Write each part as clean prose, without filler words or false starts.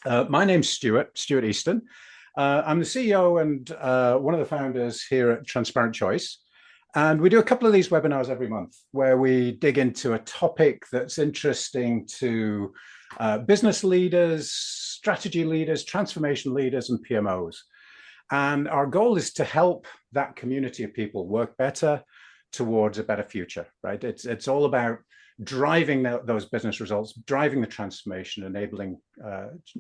My name's Stuart Easton. I'm the CEO and one of the founders here at Transparent Choice. And we do a couple of these webinars every month where we dig into a topic that's interesting to business leaders, strategy leaders, transformation leaders, and PMOs. And our goal is to help that community of people work better towards a better future, right? It's all about driving those business results, driving the transformation, enabling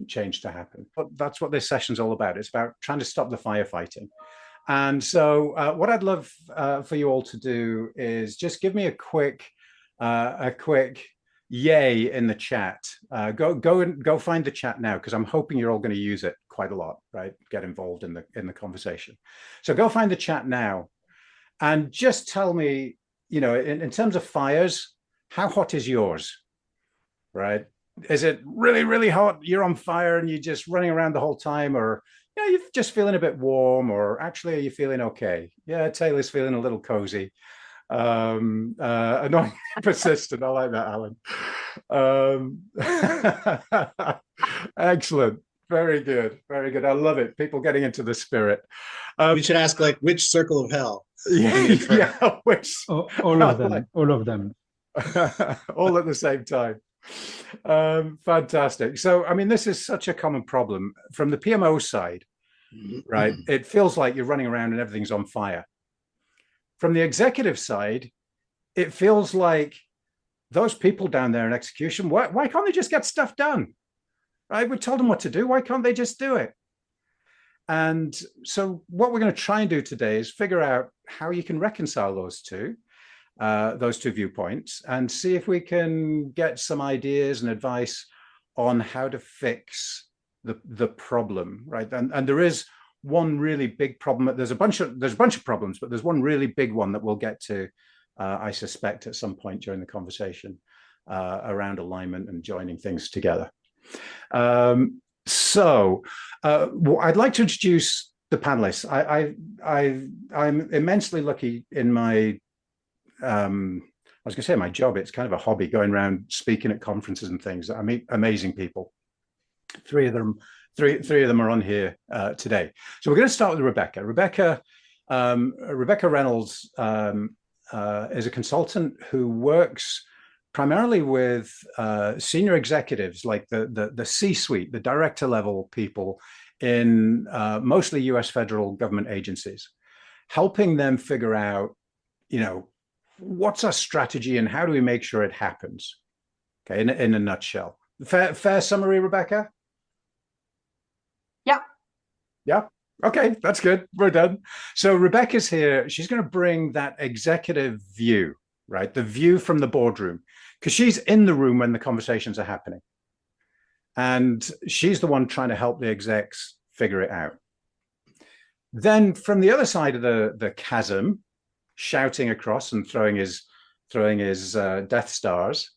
change to happen. But that's what this session's all about. It's about trying to stop the firefighting. And so what I'd love for you all to do is just give me a quick yay in the chat. Go find the chat now, because I'm hoping you're all going to use it quite a lot, right? Get involved in the conversation. So go find the chat now and just tell me, in terms of fires, how hot is yours, right? Is it really, really hot? You're on fire and you're just running around the whole time, or you're just feeling a bit warm, or actually, are you feeling okay? Yeah, Taylor's feeling a little cozy. Annoying, persistent. I like that, Alan. Excellent. Very good. Very good. I love it. People getting into the spirit. We should ask, like, which circle of hell? Yeah, which all of them. All of them. all at the same time. Fantastic. So, I mean, this is such a common problem from the PMO side, right? It feels like you're running around and everything's on fire. From the executive side, it feels like those people down there in execution, why can't they just get stuff done? Right? We told them what to do. Why can't they just do it? And so what we're going to try and do today is figure out how you can reconcile those two viewpoints, and see if we can get some ideas and advice on how to fix the problem, right? And there is one really big problem. There's a bunch of problems, but there's one really big one that we'll get to, I suspect, at some point during the conversation around alignment and joining things together. So I'd like to introduce the panelists. I'm immensely lucky in my I was going to say my job. It's kind of a hobby, going around speaking at conferences and things. I meet amazing people. Three of them are on here today. So we're going to start with Rebecca. Rebecca Reynolds is a consultant who works primarily with senior executives, like the C-suite, the director level people in mostly US federal government agencies, helping them figure out, what's our strategy and how do we make sure it happens? Okay, in a nutshell. Fair summary, Rebecca? Yeah. Yeah. Okay, that's good. We're done. So Rebecca's here. She's going to bring that executive view, right? The view from the boardroom, because she's in the room when the conversations are happening. And she's the one trying to help the execs figure it out. Then from the other side of the chasm, shouting across and throwing his Death Stars,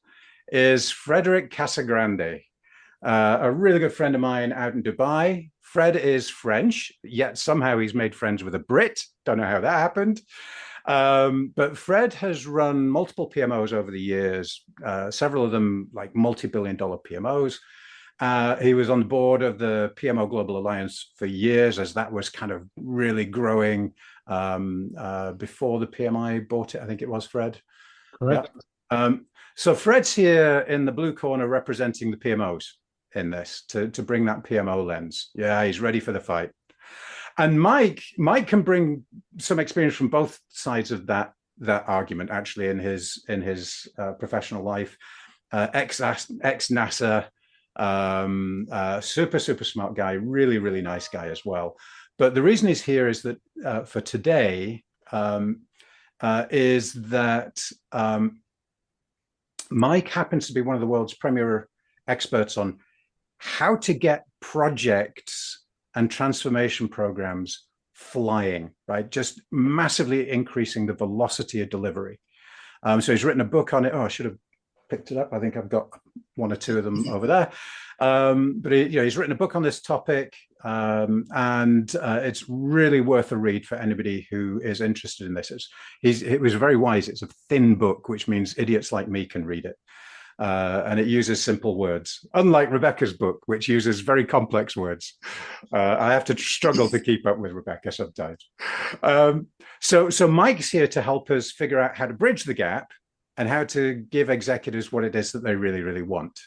is Frederic Casagrande, a really good friend of mine out in Dubai. Fred is French, yet somehow he's made friends with a Brit. Don't know how that happened. But Fred has run multiple PMOs over the years, several of them like multi-billion-dollar PMOs. He was on the board of the PMO Global Alliance for years, as that was kind of really growing before the PMI bought it. I think it was Fred. Correct. Yeah. So Fred's here in the blue corner representing the PMOs in this to bring that PMO lens. Yeah, he's ready for the fight. And Mike can bring some experience from both sides of that argument, actually, in his professional life. Ex-NASA, super smart guy, really, really nice guy as well. But the reason he's here is that for today is that Mike happens to be one of the world's premier experts on how to get projects and transformation programs flying, right? Just massively increasing the velocity of delivery. So he's written a book on it. Oh, I should have picked it up. I think I've got one or two of them over there. But he's written a book on this topic, and it's really worth a read for anybody who is interested in this. It was very wise. It's a thin book, which means idiots like me can read it. and it uses simple words, unlike Rebecca's book, which uses very complex words. I have to struggle to keep up with Rebecca sometimes. So Mike's here to help us figure out how to bridge the gap and how to give executives what it is that they really, really want.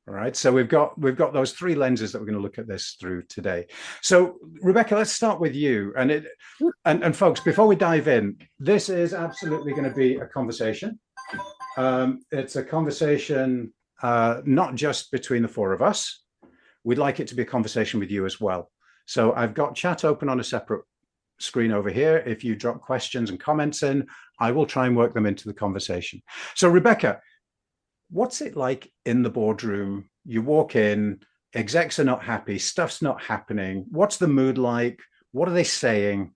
All right. So we've got those three lenses that we're going to look at this through today. So Rebecca, let's start with you. And folks, before we dive in, this is absolutely going to be a conversation. It's a conversation not just between the four of us. We'd like it to be a conversation with you as well. So I've got chat open on a separate screen over here. If you drop questions and comments in, I will try and work them into the conversation. So Rebecca, what's it like in the boardroom? You walk in, execs are not happy, stuff's not happening. What's the mood like? What are they saying?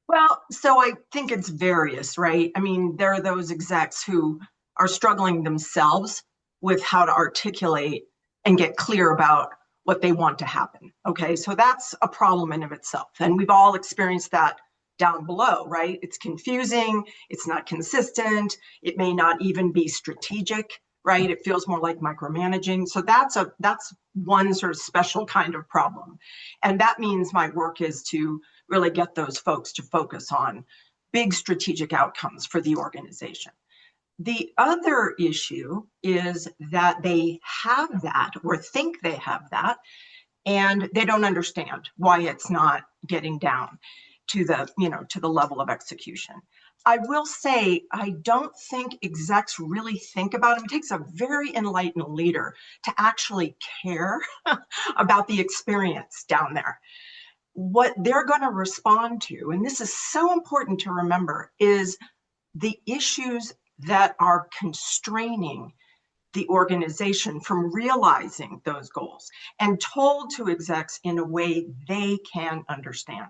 Well, so I think it's various, right? I mean, there are those execs who are struggling themselves with how to articulate and get clear about what they want to happen. Okay, so that's a problem in of itself. And we've all experienced that down below, right? It's confusing, it's not consistent, it may not even be strategic, right? It feels more like micromanaging. So that's one sort of special kind of problem. And that means my work is to really get those folks to focus on big strategic outcomes for the organization. The other issue is that they have that or think they have that, and they don't understand why it's not getting down to the level of execution. I will say, I don't think execs really think about it. It takes a very enlightened leader to actually care about the experience down there. What they're going to respond to, and this is so important to remember, is the issues that are constraining the organization from realizing those goals and told to execs in a way they can understand.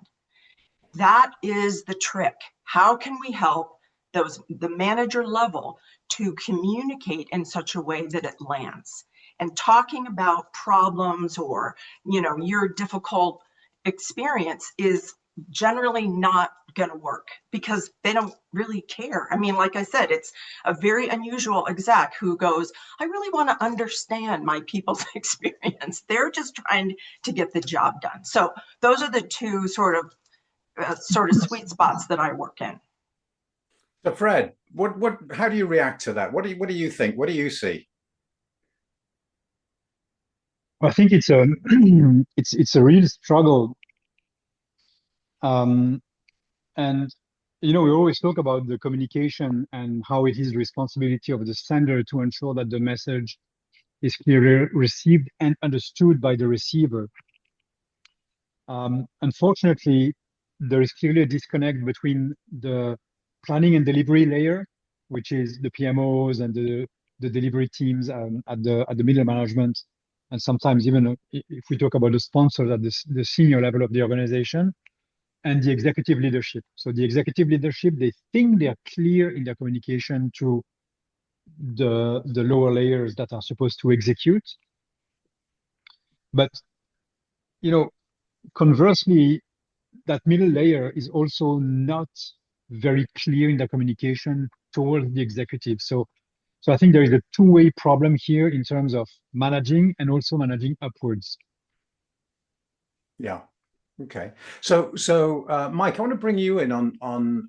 That is the trick. How can we help the manager level to communicate in such a way that it lands? And talking about problems or, your difficult experience is generally not going to work because they don't really care. I mean, like I said, it's a very unusual exec who goes, I really want to understand my people's experience. They're just trying to get the job done. So those are the two sort of sweet spots that I work in. So Fred, how do you react to that? What do you think? What do you see? I think it's a it's a real struggle. And we always talk about the communication and how it is the responsibility of the sender to ensure that the message is clearly received and understood by the receiver. Unfortunately, there is clearly a disconnect between the planning and delivery layer, which is the PMOs and the delivery teams at the middle management, and sometimes even if we talk about the sponsors at the senior level of the organization, and the executive leadership. So the executive leadership, they think they are clear in their communication to the lower layers that are supposed to execute. But, conversely, that middle layer is also not very clear in their communication towards the executive. So I think there is a two-way problem here in terms of managing and also managing upwards. Yeah. Okay. So Mike, I want to bring you in on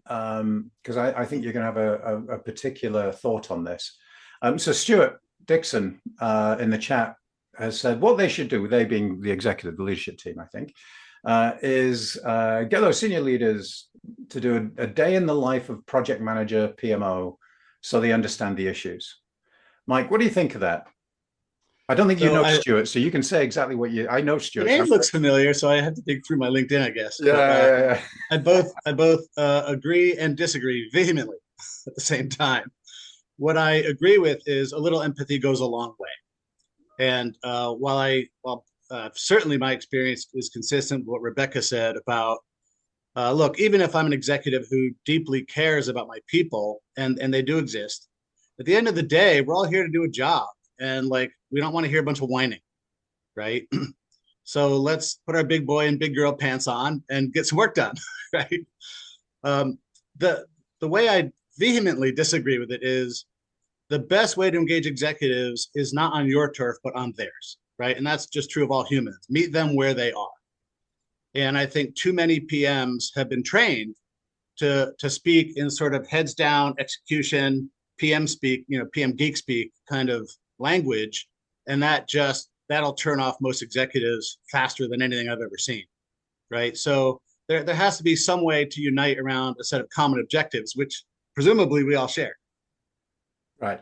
because I think you're going to have a particular thought on this. So Stuart Dixon in the chat has said what they should do, they being the executive, the leadership team, I think, is get those senior leaders to do a day in the life of project manager, PMO, so they understand the issues. Mike, what do you think of that? I don't think you know Stuart, so you can say exactly what I know Stuart. The name looks familiar, so I have to dig through my LinkedIn, I guess. Yeah. I both agree and disagree vehemently at the same time. What I agree with is a little empathy goes a long way. And while certainly my experience is consistent with what Rebecca said about, look, even if I'm an executive who deeply cares about my people, and they do exist, at the end of the day, we're all here to do a job. And we don't want to hear a bunch of whining, right? So let's put our big boy and big girl pants on and get some work done, right? The way I vehemently disagree with it is the best way to engage executives is not on your turf, but on theirs, right? And that's just true of all humans. Meet them where they are. And I think too many PMs have been trained to speak in sort of heads down execution, PM speak, PM geek speak kind of language. And that'll turn off most executives faster than anything I've ever seen, right? So there has to be some way to unite around a set of common objectives, which presumably we all share. Right.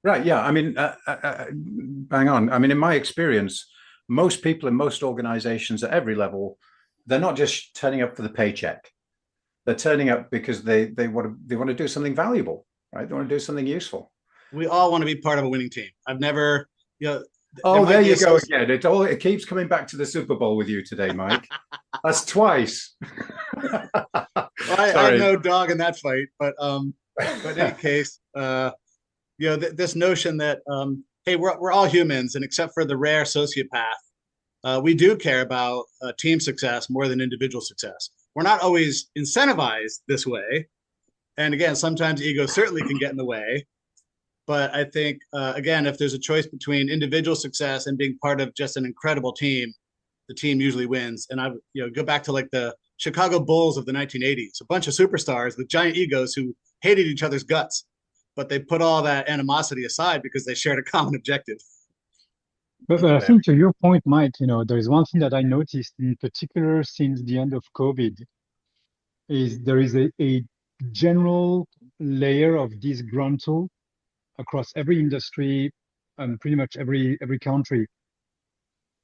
Right. Yeah. I mean, bang on. I mean, in my experience, most people in most organizations at every level, they're not just turning up for the paycheck. They're turning up because they want to do something valuable, right? They want to do something useful. We all want to be part of a winning team. I've never, Oh, there you go again. It keeps coming back to the Super Bowl with you today, Mike. That's twice. I have no dog in that fight, but in any case, this notion that hey, we're all humans, and except for the rare sociopath, we do care about team success more than individual success. We're not always incentivized this way, and again, sometimes ego certainly can get in the way. But I think, again, if there's a choice between individual success and being part of just an incredible team, the team usually wins. And I go back to like the Chicago Bulls of the 1980s, a bunch of superstars with giant egos who hated each other's guts, but they put all that animosity aside because they shared a common objective. But I think to your point, Mike, there is one thing that I noticed in particular since the end of COVID is there is a general layer of disgruntled across every industry and pretty much every country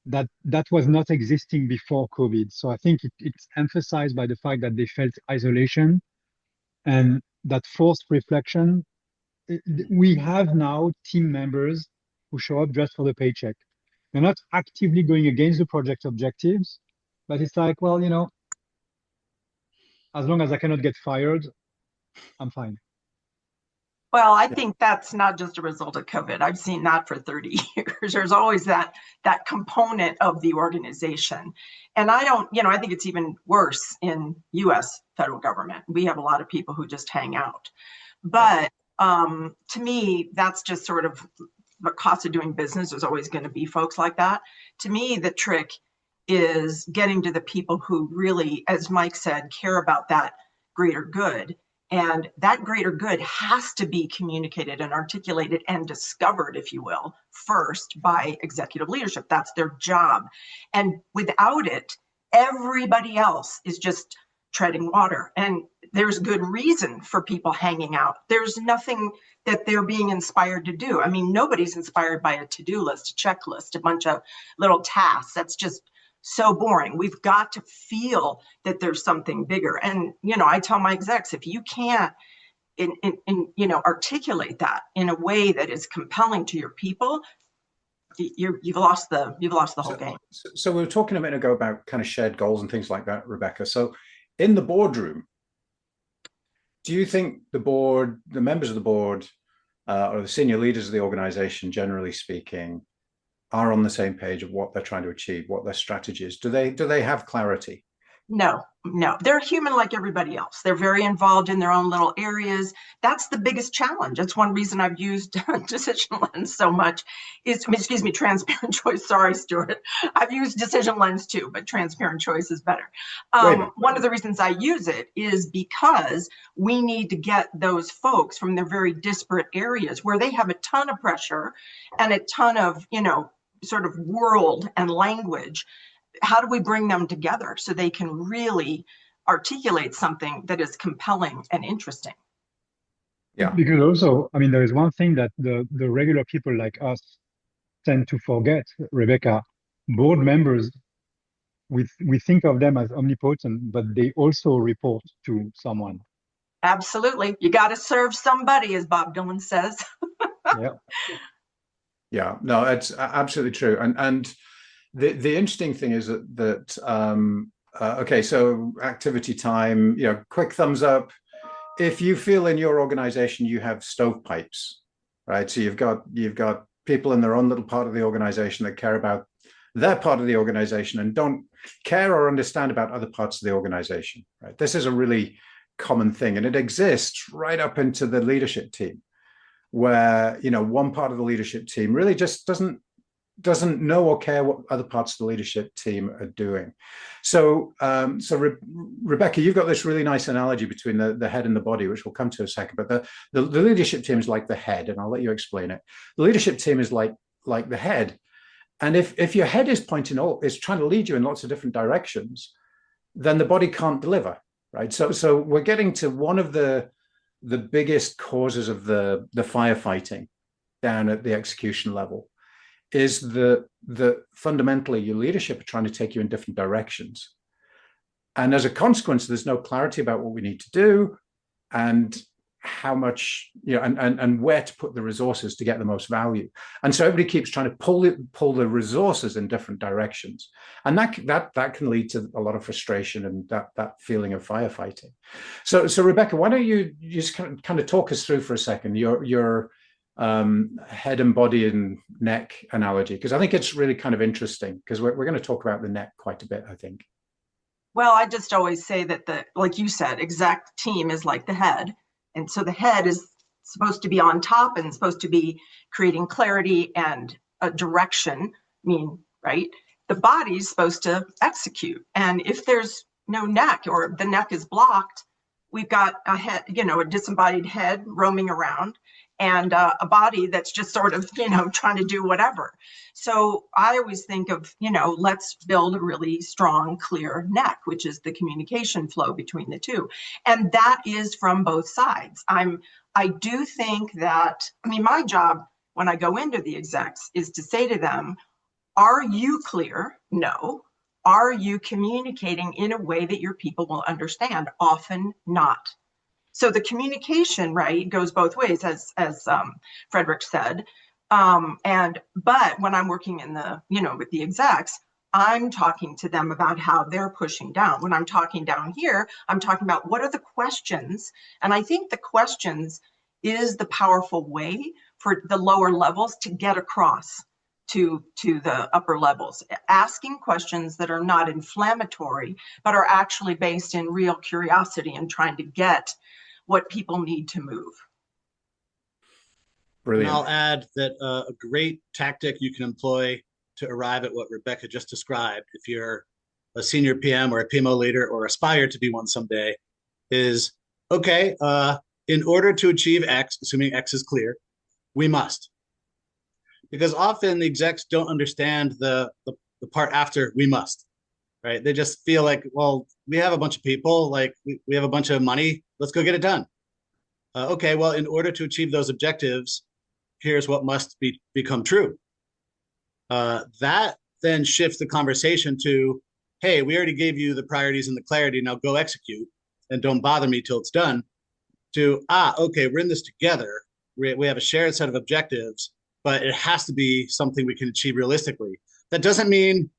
that was not existing before COVID. So I think it's emphasized by the fact that they felt isolation and that forced reflection. We have now team members who show up just for the paycheck. They're not actively going against the project objectives, but it's like, well, as long as I cannot get fired, I'm fine. Well, I think that's not just a result of COVID. I've seen that for 30 years. There's always that component of the organization. And I think it's even worse in US federal government. We have a lot of people who just hang out. But to me, that's just sort of the cost of doing business. There's always going to be folks like that. To me, the trick is getting to the people who really, as Mike said, care about that greater good. And that greater good has to be communicated and articulated and discovered, if you will, first by executive leadership. That's their job. And without it, everybody else is just treading water. And there's good reason for people hanging out. There's nothing that they're being inspired to do. I mean, nobody's inspired by a to-do list, a checklist, a bunch of little tasks. That's just so boring. We've got to feel that there's something bigger. And, I tell my execs, if you can't articulate that in a way that is compelling to your people, you've lost the whole game. So we were talking a minute ago about kind of shared goals and things like that, Rebecca. So in the boardroom, do you think the members of the board, or the senior leaders of the organization, generally speaking, are on the same page of what they're trying to achieve, what their strategy is? Do they have clarity? No. They're human like everybody else. They're very involved in their own little areas. That's the biggest challenge. That's one reason I've used Decision Lens so much Transparent Choice. Sorry, Stuart. I've used Decision Lens too, but Transparent Choice is better. One of the reasons I use it is because we need to get those folks from their very disparate areas where they have a ton of pressure and a ton of, sort of world and language. How do we bring them together so they can really articulate something that is compelling and interesting? Yeah. Because also, there is one thing that the regular people like us tend to forget, Rebecca. Board members, we think of them as omnipotent, but they also report to someone. Absolutely. You got to serve somebody, as Bob Dylan says. Yeah. Yeah, no, it's absolutely true. And the interesting thing is that okay, so activity time, quick thumbs up. If you feel in your organization you have stovepipes, right? So you've got people in their own little part of the organization that care about their part of the organization and don't care or understand about other parts of the organization, right? This is a really common thing, and it exists right up into the leadership team. where, you know, one part of the leadership team really just doesn't know or care what other parts of the leadership team are doing. So, Rebecca, you've got this really nice analogy between the head and the body, which we'll come to in a second. But the leadership team is like the head, and I'll let you explain it. The leadership team is like the head, and if your head is is trying to lead you in lots of different directions, then the body can't deliver, right? So we're getting to one of the biggest causes of the firefighting down at the execution level, is the fundamentally your leadership are trying to take you in different directions. And as a consequence, there's no clarity about what we need to do and how much, you know, and where to put the resources to get the most value. And so everybody keeps trying to pull the resources in different directions. And that can lead to a lot of frustration and that feeling of firefighting. So Rebecca, why don't you just kind of talk us through for a second your head and body and neck analogy, because I think it's really kind of interesting, because we're going to talk about the neck quite a bit, I think. Well, I just always say that like you said, exec team is like the head. And so the head is supposed to be on top and supposed to be creating clarity and a direction, right? The body's supposed to execute. And if there's no neck, or the neck is blocked, we've got a head, you know, a disembodied head roaming around, and a body that's just sort of, you know, trying to do whatever. So I always think of, you know, let's build a really strong, clear neck, which is the communication flow between the two. And that is from both sides. I do think that, my job when I go into the execs is to say to them, are you clear? No. Are you communicating in a way that your people will understand? Often not. So the communication, right, goes both ways, as Frederic said. But when I'm working in with the execs, I'm talking to them about how they're pushing down. When I'm talking down here, I'm talking about what are the questions. And I think the questions is the powerful way for the lower levels to get across to the upper levels, asking questions that are not inflammatory, but are actually based in real curiosity and trying to get what people need to move. Brilliant. And I'll add that a great tactic you can employ to arrive at what Rebecca just described, if you're a senior PM or a PMO leader or aspire to be one someday, is, okay, in order to achieve X, assuming X is clear, we must. Because often the execs don't understand the part after we must, right? They just feel like, well, we have a bunch of people, like we have a bunch of money, let's go get it done. Okay, well, in order to achieve those objectives, here's what must become true. That then shifts the conversation to, hey, we already gave you the priorities and the clarity, now go execute and don't bother me till it's done, to, okay, we're in this together. We have a shared set of objectives, but it has to be something we can achieve realistically. That doesn't mean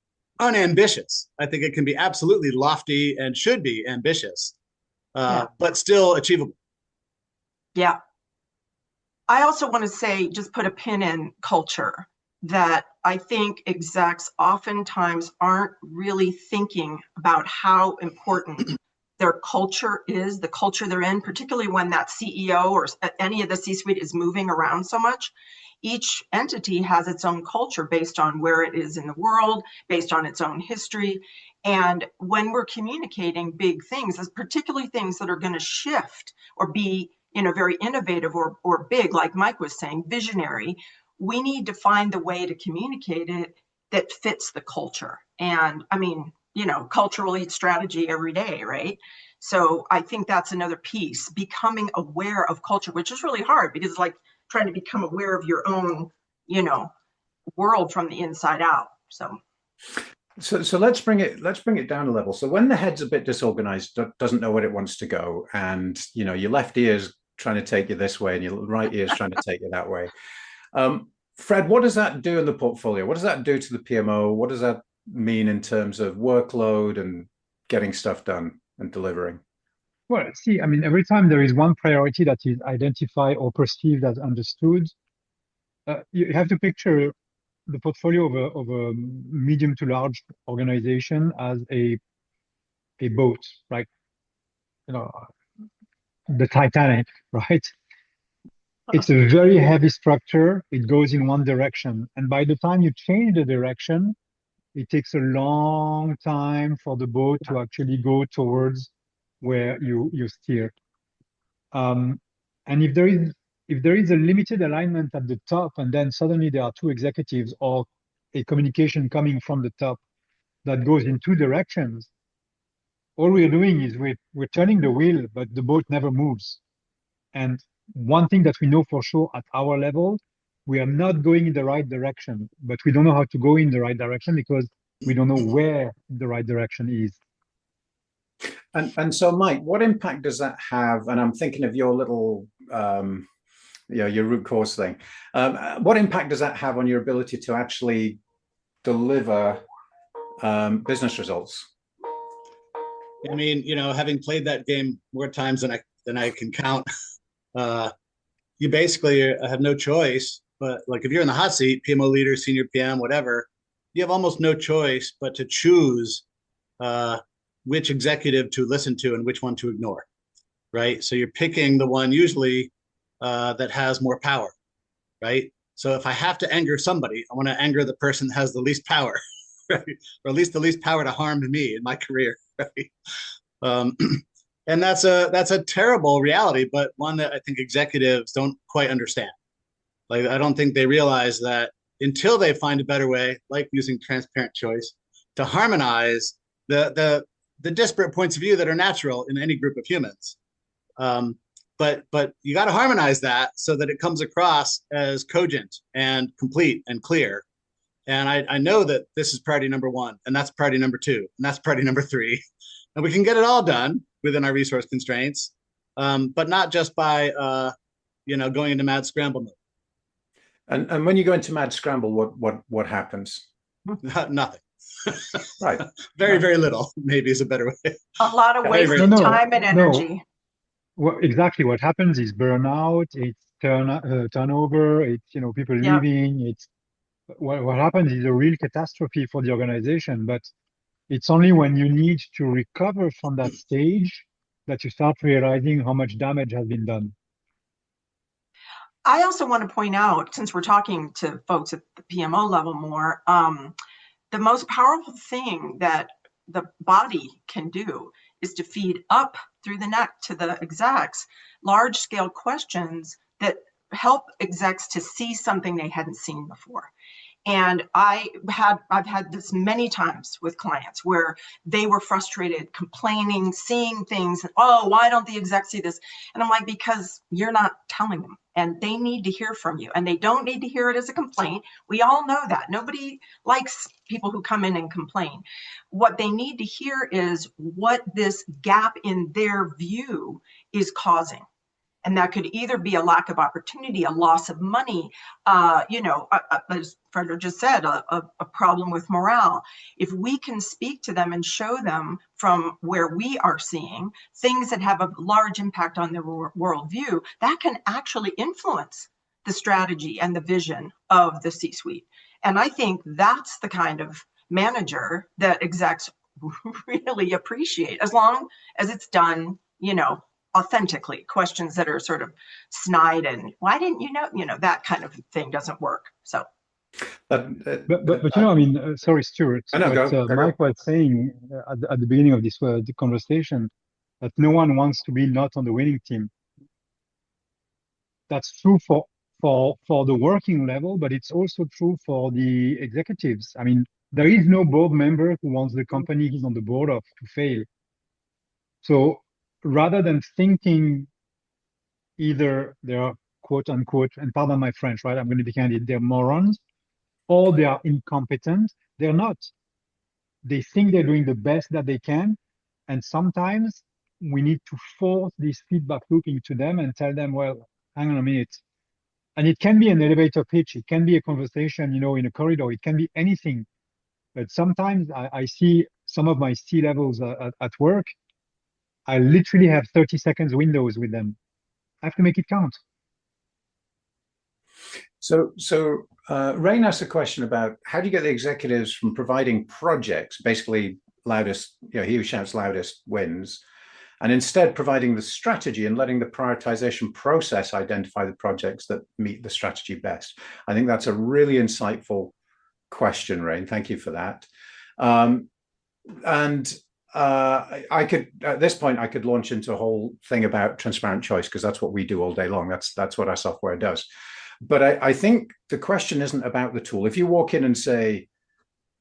unambitious. I think it can be absolutely lofty and should be ambitious, but still achievable. Yeah. I also want to say, just put a pin in culture, that I think execs oftentimes aren't really thinking about how important their culture is, the culture they're in, particularly when that CEO or any of the C-suite is moving around so much. Each entity has its own culture based on where it is in the world, based on its own history. And when we're communicating big things, particularly things that are going to shift or be, very innovative or big, like Mike was saying, visionary, we need to find the way to communicate it that fits the culture. And cultural eats strategy every day, right? So I think that's another piece, becoming aware of culture, which is really hard because it's like trying to become aware of your own, world from the inside out. So let's bring it down a level. So when the head's a bit disorganized, doesn't know where it wants to go, and your left ear's trying to take you this way and your right ear's trying to take you that way. Fred, what does that do in the portfolio? What does that do to the PMO? What does that mean in terms of workload and getting stuff done and delivering? Well, see, every time there is one priority that is identified or perceived as understood, you have to picture the portfolio of a medium to large organization as a boat, right? The Titanic, right? It's a very heavy structure. It goes in one direction. And by the time you change the direction, it takes a long time for the boat to actually go towards where you steer. And if there is a limited alignment at the top, and then suddenly there are two executives or a communication coming from the top that goes in two directions, all we're doing is we're turning the wheel, but the boat never moves. And one thing that we know for sure at our level, we are not going in the right direction, but we don't know how to go in the right direction because we don't know where the right direction is. And so, Mike, what impact does that have? And I'm thinking of your little, your root cause thing. What impact does that have on your ability to actually deliver business results? I mean, having played that game more times than I can count, you basically have no choice. But like if you're in the hot seat, PMO leader, senior PM, whatever, you have almost no choice but to choose which executive to listen to and which one to ignore, right? So you're picking the one usually that has more power, right? So if I have to anger somebody, I want to anger the person that has the least power, right? Or at least the least power to harm me in my career, right? And that's a terrible reality, but one that I think executives don't quite understand. Like, I don't think they realize that until they find a better way, like using transparent choice, to harmonize the disparate points of view that are natural in any group of humans. But you got to harmonize that so that it comes across as cogent and complete and clear. And I know that this is priority number one, and that's priority number two, and that's priority number three. And we can get it all done within our resource constraints, but not just by going into mad scramble mode. And when you go into mad scramble, what happens? Nothing. Right. Very little, maybe is a better way. A lot of wasted time and energy. No. Well, exactly. What happens is burnout, it's turnover, it's people leaving. It's what happens is a real catastrophe for the organization. But it's only when you need to recover from that stage that you start realizing how much damage has been done. I also want to point out, since we're talking to folks at the PMO level more, the most powerful thing that the body can do is to feed up through the neck to the execs large scale questions that help execs to see something they hadn't seen before. And I've had this many times with clients where they were frustrated, complaining, seeing things. Oh, why don't the execs see this? And I'm like, because you're not telling them, and they need to hear from you, and they don't need to hear it as a complaint. We all know that. Nobody likes people who come in and complain. What they need to hear is what this gap in their view is causing. And that could either be a lack of opportunity, a loss of money, as Frederic just said, a problem with morale. If we can speak to them and show them from where we are seeing things that have a large impact on their worldview, that can actually influence the strategy and the vision of the C-suite. And I think that's the kind of manager that execs really appreciate, as long as it's done, authentically. Questions that are sort of snide and why didn't you know, that kind of thing doesn't work. So but sorry, Stuart, Mike was saying at the beginning of this the conversation that no one wants to be not on the winning team. That's true for the working level, but it's also true for the executives. I mean, there is no board member who wants the company he's on the board of to fail. So rather than thinking either they're quote unquote, and pardon my French, right? I'm going to be candid, they're morons, or they are incompetent, they're not. They think they're doing the best that they can. And sometimes we need to force this feedback loop into them and tell them, well, hang on a minute. And it can be an elevator pitch. It can be a conversation, in a corridor. It can be anything. But sometimes I see some of my C-levels at work. I literally have 30 seconds windows with them. I have to make it count. So Rain asked a question about how do you get the executives from providing projects, basically loudest, he who shouts loudest wins, and instead providing the strategy and letting the prioritization process identify the projects that meet the strategy best. I think that's a really insightful question, Rain. Thank you for that. I could, at this point, I could launch into a whole thing about transparent choice, because that's what we do all day long. That's what our software does. But I think the question isn't about the tool. If you walk in and say,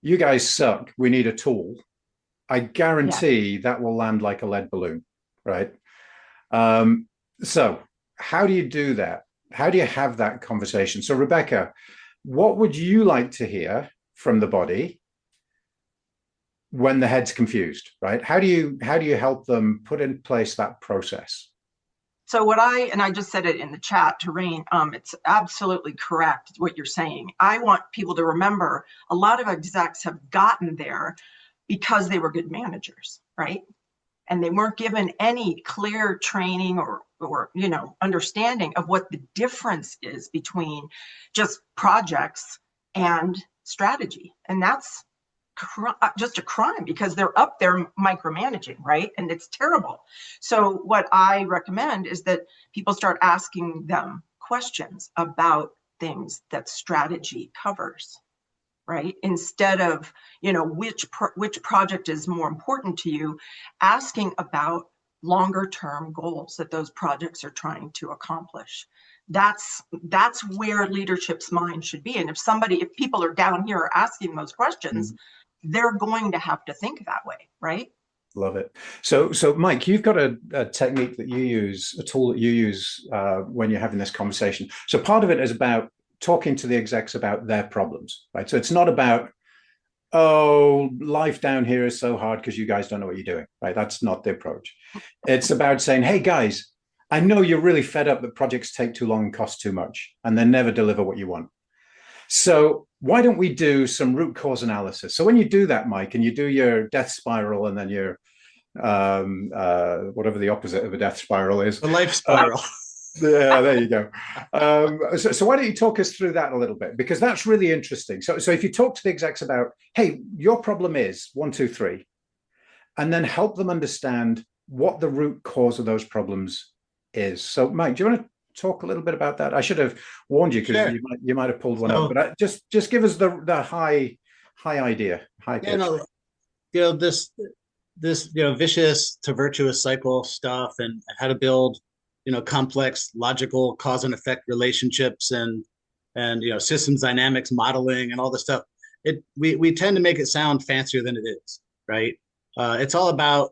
you guys suck, we need a tool, I guarantee that will land like a lead balloon, right? So how do you do that? How do you have that conversation? So Rebecca, what would you like to hear from the body when the head's confused, right? How do you help them put in place that process? So I just said it in the chat to Rain, it's absolutely correct what you're saying. I want people to remember a lot of execs have gotten there because they were good managers, right? And they weren't given any clear training or understanding of what the difference is between just projects and strategy. And that's just a crime, because they're up there micromanaging, right? And it's terrible. So what I recommend is that people start asking them questions about things that strategy covers, right? Instead of, which project is more important to you, asking about longer term goals that those projects are trying to accomplish. That's where leadership's mind should be. And if people are down here asking those questions, they're going to have to think that way, right? Love it. So Mike, you've got a technique that you use, a tool that you use when you're having this conversation. So part of it is about talking to the execs about their problems, right? So it's not about, oh, life down here is so hard because you guys don't know what you're doing, right? That's not the approach. It's about saying, hey guys, I know you're really fed up that projects take too long and cost too much, and they never deliver what you want. So why don't we do some root cause analysis? So when you do that, Mike, and you do your death spiral, and then your whatever the opposite of a death spiral is, the life spiral. Yeah, there you go. So why don't you talk us through that a little bit, because that's really interesting. So if you talk to the execs about, hey, your problem is 1, 2, 3, and then help them understand what the root cause of those problems is. So Mike, do you want to talk a little bit about that? I should have warned you, because Sure. you might have pulled one up, but just give us the high idea, high pitch. This vicious to virtuous cycle stuff, and how to build complex logical cause and effect relationships, and systems dynamics modeling and all this stuff. We tend to make it sound fancier than it is, right? It's all about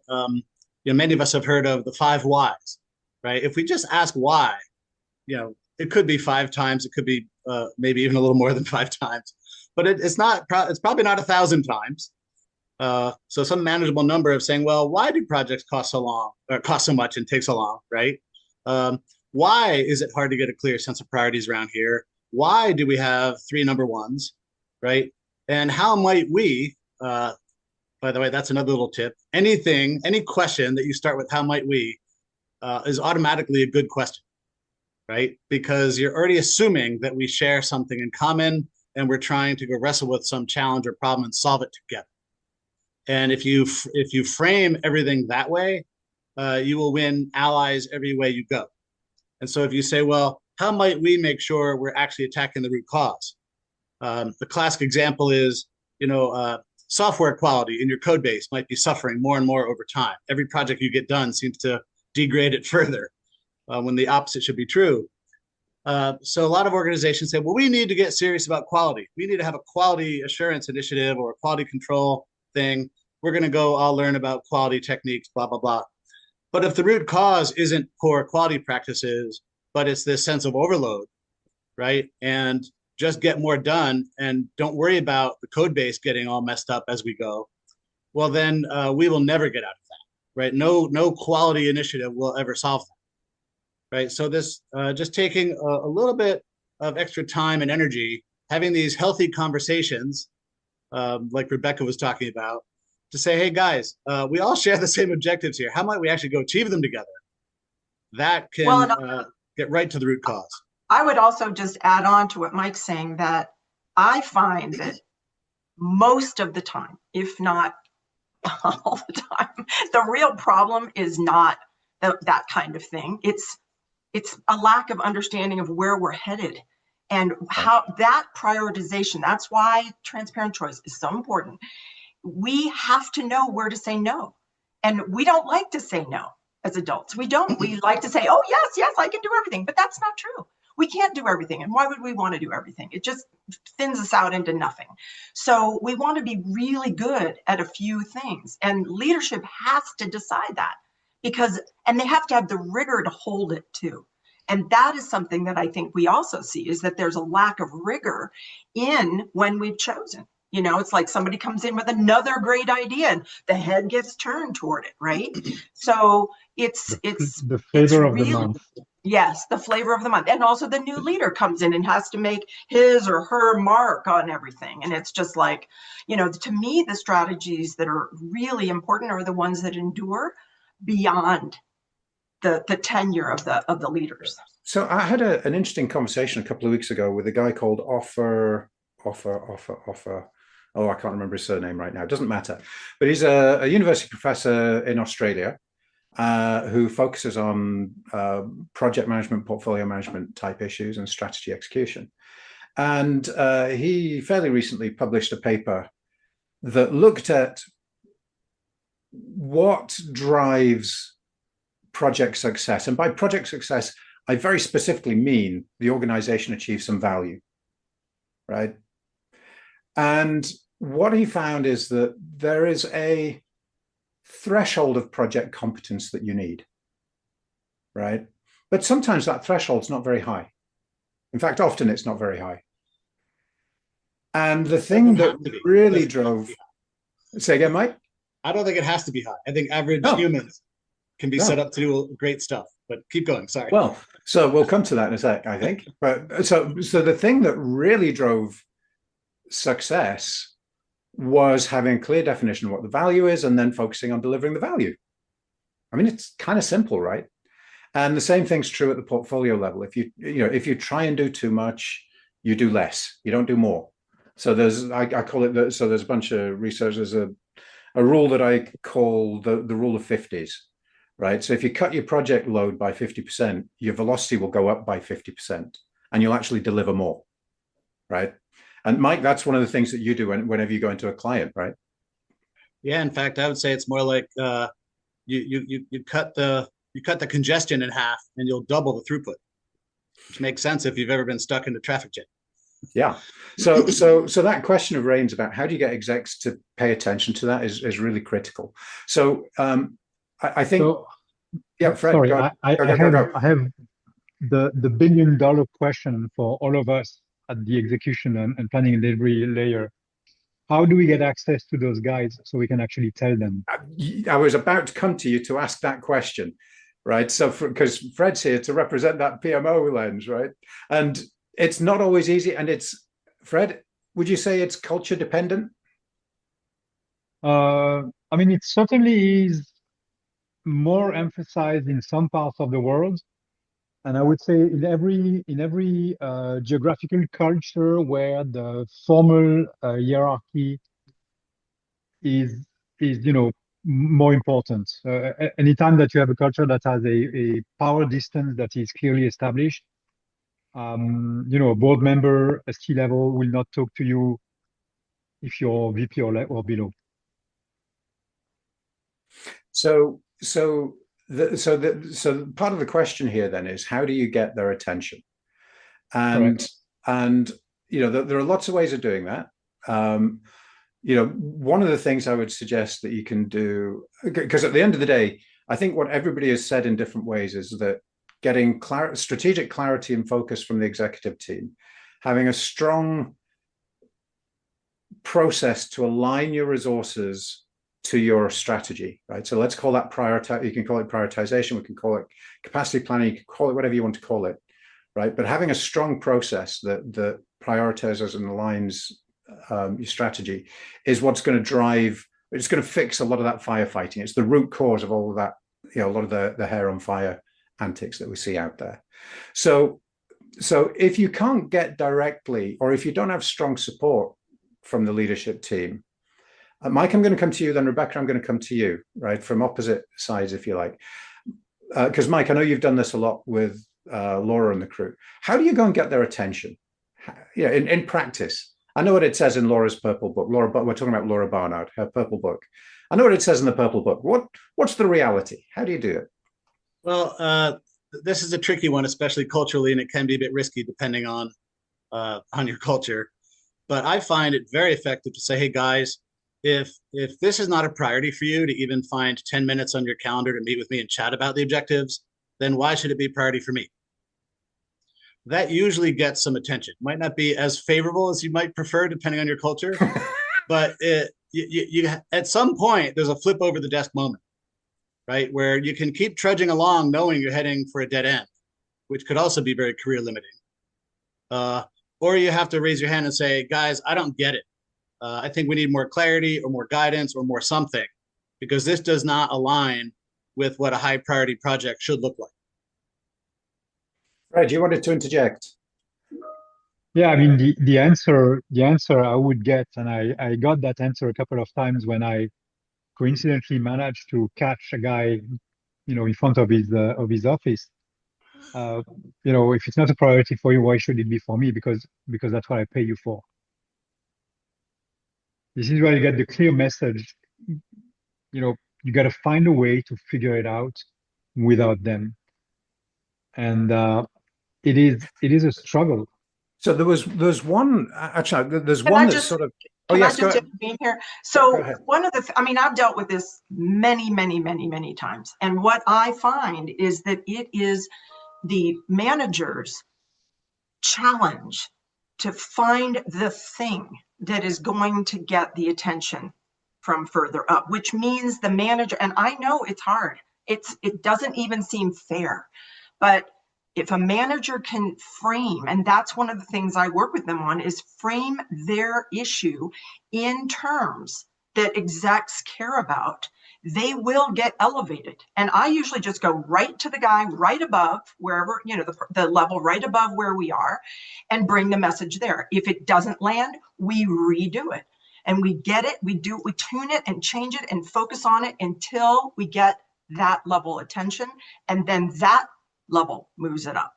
many of us have heard of the 5 whys, right? If we just ask why, it could be 5 times, it could be maybe even a little more than 5 times, but it's probably not 1,000 times. So some manageable number of saying, well, why do projects cost so much and take so long, right? Why is it hard to get a clear sense of priorities around here? Why do we have 3 number ones, right? And how might we, by the way, that's another little tip. Any question that you start with how might we is automatically a good question, right? Because you're already assuming that we share something in common, and we're trying to go wrestle with some challenge or problem and solve it together. And if you frame everything that way, you will win allies every way you go. And so if you say, well, how might we make sure we're actually attacking the root cause? The classic example is, software quality in your code base might be suffering more and more over time. Every project you get done seems to degrade it further, when the opposite should be true. So a lot of organizations say, well, we need to get serious about quality. We need to have a quality assurance initiative or a quality control thing. We're going to go all learn about quality techniques, blah, blah, blah. But if the root cause isn't poor quality practices, but it's this sense of overload, right? And just get more done and don't worry about the code base getting all messed up as we go, well, then we will never get out of that, right? No quality initiative will ever solve that, right? So this just taking a little bit of extra time and energy, having these healthy conversations, like Rebecca was talking about, to say, hey guys, we all share the same objectives here. How might we actually go achieve them together? That can get right to the root cause. I would also just add on to what Mike's saying, that I find that most of the time, if not all the time. The real problem is not that kind of thing. It's a lack of understanding of where we're headed and how that prioritization. That's why transparent choice is so important. We have to know where to say no. And we don't like to say no as adults. We don't. We like to say, oh, yes, I can do everything. But that's not true. We can't do everything. And why would we want to do everything? It just thins us out into nothing. So we want to be really good at a few things. And leadership has to decide that and they have to have the rigor to hold it too. And that is something that I think we also see, is that there's a lack of rigor in when we've chosen. You know, it's like somebody comes in with another great idea and the head gets turned toward it, right? So it's the flavor of the month. Yes, the flavor of the month. And also the new leader comes in and has to make his or her mark on everything. And it's just like, you know, to me, the strategies that are really important are the ones that endure beyond the tenure of the leaders. So I had an interesting conversation a couple of weeks ago with a guy called Offer. Oh, I can't remember his surname right now. It doesn't matter. But he's a university professor in Australia who focuses on project management, portfolio management type issues and strategy execution. And he fairly recently published a paper that looked at what drives project success. And by project success, I very specifically mean the organization achieves some value, right? And what he found is that there is a threshold of project competence that you need, right? But sometimes that threshold's not very high. In fact, often it's not very high. And the thing that really drove... Say again, Mike? I don't think it has to be high. I think average humans can be set up to do great stuff. But keep going, sorry. Well, so we'll come to that in a sec, I think. But so the thing that really drove success was having a clear definition of what the value is and then focusing on delivering the value. I mean, it's kind of simple, right? And the same thing's true at the portfolio level. If you try and do too much, you do less. You don't do more. So I call it so there's a bunch of research. There's a rule that I call the rule of 50s, right? So if you cut your project load by 50%, your velocity will go up by 50%, and you'll actually deliver more, right? And Mike, that's one of the things that you do whenever you go into a client, right? Yeah, in fact, I would say it's more like you cut the congestion in half, and you'll double the throughput, which makes sense if you've ever been stuck in a traffic jam. Yeah. So that question of Rain's about how do you get execs to pay attention to that is really critical. So I think. So, yeah, Fred. Sorry, I have the $1 billion question for all of us at the execution and planning and delivery layer. How do we get access to those guys so we can actually tell them? I was about to come to you to ask that question, right? So because Fred's here to represent that PMO lens, right? And it's not always easy. And Fred, would you say it's culture dependent? I mean, it certainly is more emphasized in some parts of the world. And I would say in every geographical culture where the formal hierarchy is more important. Anytime that you have a culture that has a power distance that is clearly established, a board member, a C-level will not talk to you if you're VP or below. So part of the question here then is how do you get their attention? And there are lots of ways of doing that. One of the things I would suggest that you can do, because at the end of the day, I think what everybody has said in different ways is that getting strategic clarity and focus from the executive team, having a strong process to align your resources to your strategy, right? So let's call that you can call it prioritization, we can call it capacity planning, you can call it whatever you want to call it, right? But having a strong process that prioritizes and aligns your strategy is what's going to drive, it's going to fix a lot of that firefighting. It's the root cause of all of that, a lot of the hair on fire antics that we see out there. So if you can't get directly, or if you don't have strong support from the leadership team, Mike, I'm going to come to you, then Rebecca, I'm going to come to you, right? From opposite sides, if you like. Because Mike, I know you've done this a lot with Laura and the crew. How do you go and get their attention? Yeah, in practice. I know what it says in Laura's purple book. But we're talking about Laura Barnard, her purple book. I know what it says in the purple book. What's the reality? How do you do it? Well, this is a tricky one, especially culturally, and it can be a bit risky depending on your culture. But I find it very effective to say, hey guys, if this is not a priority for you to even find 10 minutes on your calendar to meet with me and chat about the objectives, then why should it be a priority for me? That usually gets some attention. Might not be as favorable as you might prefer, depending on your culture, but you at some point there's a flip over the desk moment, right, where you can keep trudging along knowing you're heading for a dead end, which could also be very career limiting. Or you have to raise your hand and say, guys, I don't get it. I think we need more clarity or more guidance or more something, because this does not align with what a high priority project should look like. Fred, you wanted to interject. Yeah, I mean, the answer I would get, and I got that answer a couple of times when I coincidentally managed to catch a guy, in front of his office. If it's not a priority for you, why should it be for me? Because that's what I pay you for. This is where you get the clear message. You got to find a way to figure it out without them, and it is a struggle. So there's one actually. There's Can one I that's just- sort of. Can yes, I just intervene here? So Go ahead. one of the, I've dealt with this many, many, many, many times. And what I find is that it is the manager's challenge to find the thing that is going to get the attention from further up, which means the manager, and I know it's hard. It doesn't even seem fair, but if a manager can frame, and that's one of the things I work with them on, is frame their issue in terms that execs care about, they will get elevated. And I usually just go right to the guy right above wherever, the level right above where we are, and bring the message there. If it doesn't land, we redo it. And we get it, we tune it and change it and focus on it until we get that level of attention. And then that level moves it up.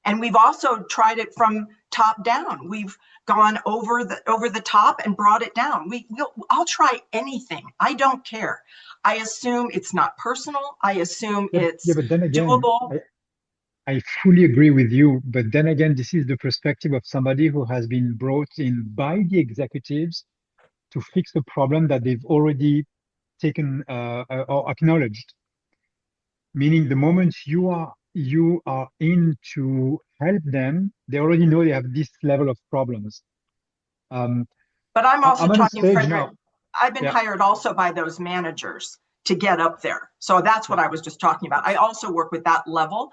And we've also tried it from top down. We've gone over the top and brought it down. I'll try anything. I don't care. I assume it's not personal. I assume it's but then again, doable. I fully agree with you. But then again, this is the perspective of somebody who has been brought in by the executives to fix a problem that they've already taken or acknowledged. Meaning the moment you are in to help them, they already know they have this level of problems. But I'm also talking, Frederic, now. I've been hired also by those managers to get up there. So that's what I was just talking about. I also work with that level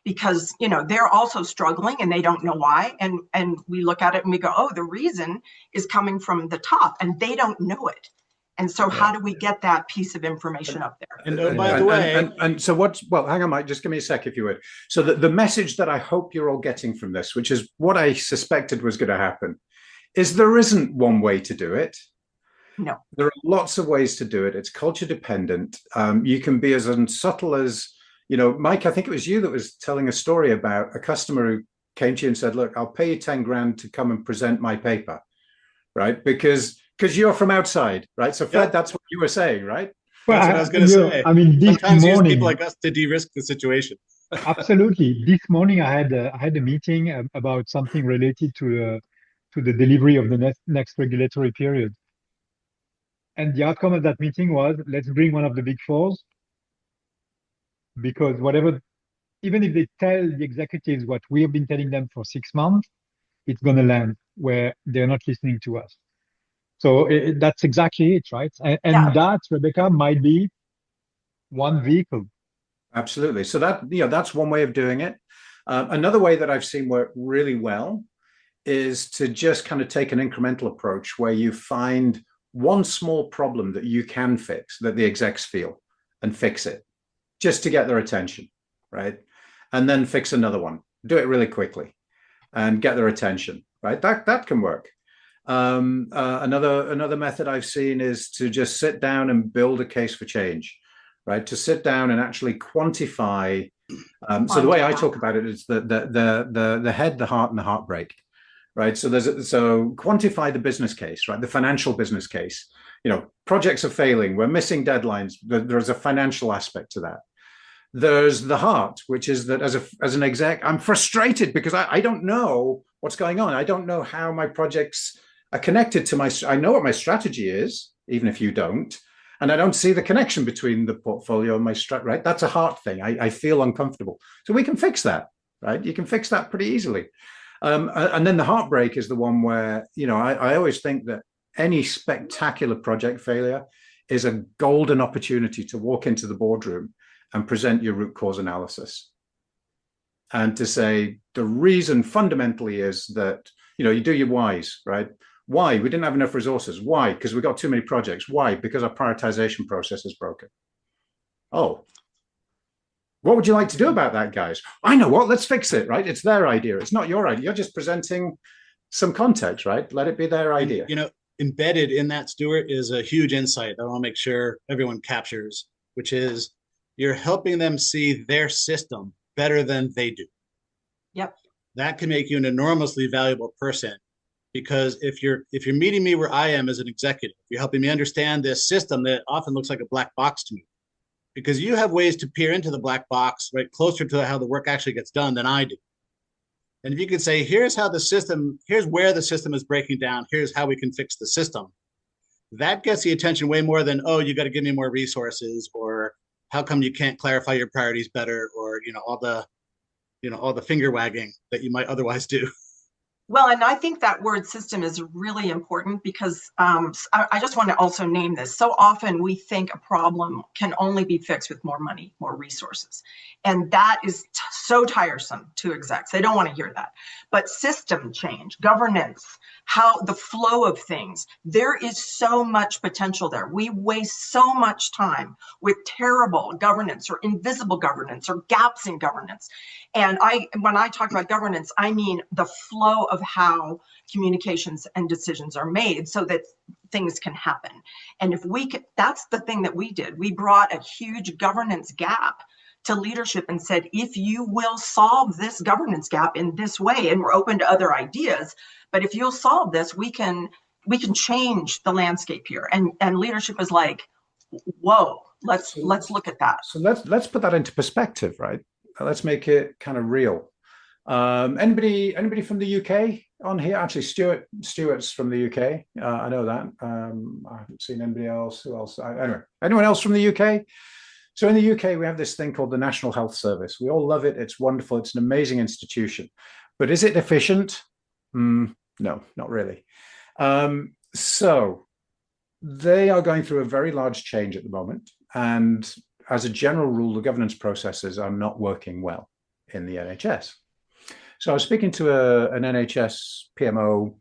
because, they're also struggling and they don't know why. And we look at it and we go, oh, the reason is coming from the top and they don't know it. And so how do we get that piece of information up there? And by the way, and so hang on, Mike, just give me a sec if you would. So the message that I hope you're all getting from this, which is what I suspected was going to happen, is there isn't one way to do it. No. There are lots of ways to do it. It's culture dependent. You can be as unsubtle as, Mike, I think it was you that was telling a story about a customer who came to you and said, look, I'll pay you 10 grand to come and present my paper, right? Because you're from outside, right? So Fred, that's what you were saying, right? Well, that's what I was going to say. I mean, this sometimes morning, use people like us to de-risk the situation. Absolutely. This morning, I had a meeting about something related to the delivery of the next regulatory period. And the outcome of that meeting was, let's bring one of the big fours, because even if they tell the executives what we have been telling them for 6 months, it's going to land where they're not listening to us. So that's exactly it, right? And that, Rebecca, might be one vehicle. Absolutely. So that's one way of doing it. Another way that I've seen work really well is to just kind of take an incremental approach where you find one small problem that you can fix, that the execs feel, and fix it just to get their attention, right? And then fix another one, do it really quickly and get their attention, right? That can work. Another method I've seen is to just sit down and build a case for change, right? To sit down and actually quantify. So the way I talk about it is the head, the heart, and the heartbreak, right? So quantify the business case, right? The financial business case. Projects are failing. We're missing deadlines. There's a financial aspect to that. There's the heart, which is that as an exec, I'm frustrated because I don't know what's going on. I don't know how my projects are connected to I know what my strategy is, even if you don't, and I don't see the connection between the portfolio and my right? That's a heart thing. I feel uncomfortable. So we can fix that, right? You can fix that pretty easily. And then the heartbreak is the one where, I always think that any spectacular project failure is a golden opportunity to walk into the boardroom and present your root cause analysis. And to say the reason fundamentally is that, you do your whys, right? Why? We didn't have enough resources. Why? Because we got too many projects. Why? Because our prioritization process is broken. Oh, what would you like to do about that, guys? I know what, let's fix it, right? It's their idea. It's not your idea. You're just presenting some context, right? Let it be their idea. Embedded in that, Stuart, is a huge insight that I want to make sure everyone captures, which is you're helping them see their system better than they do. Yep. That can make you an enormously valuable person, because if you're meeting me where I am as an executive, you're helping me understand this system that often looks like a black box to me, because you have ways to peer into the black box right closer to how the work actually gets done than I do. And if you could say, here's where the system is breaking down, here's how we can fix the system, that gets the attention way more than, oh, you got to give me more resources, or how come you can't clarify your priorities better, or all the finger wagging that you might otherwise do. Well, and I think that word system is really important because I just want to also name this. So often we think a problem can only be fixed with more money, more resources. And that is so tiresome to execs. They don't want to hear that. But system change, governance, how the flow of things, there is so much potential there. We waste so much time with terrible governance or invisible governance or gaps in governance. And when I talk about governance, I mean the flow of how communications and decisions are made so that things can happen. And if we could, that's the thing that we did. We brought a huge governance gap to leadership and said, if you will solve this governance gap in this way, and we're open to other ideas, but if you'll solve this, we can change the landscape here. And leadership is like, whoa, let's look at that. So let's put that into perspective, right? Let's make it kind of real. Anybody from the UK on here? Actually, Stuart's from the UK. I know that. I haven't seen anybody else. Who else? Anyway, anyone else from the UK? So in the UK, we have this thing called the National Health Service. We all love it. It's wonderful. It's an amazing institution. But is it efficient? No, not really. So they are going through a very large change at the moment. And as a general rule, the governance processes are not working well in the NHS. So I was speaking to an NHS PMO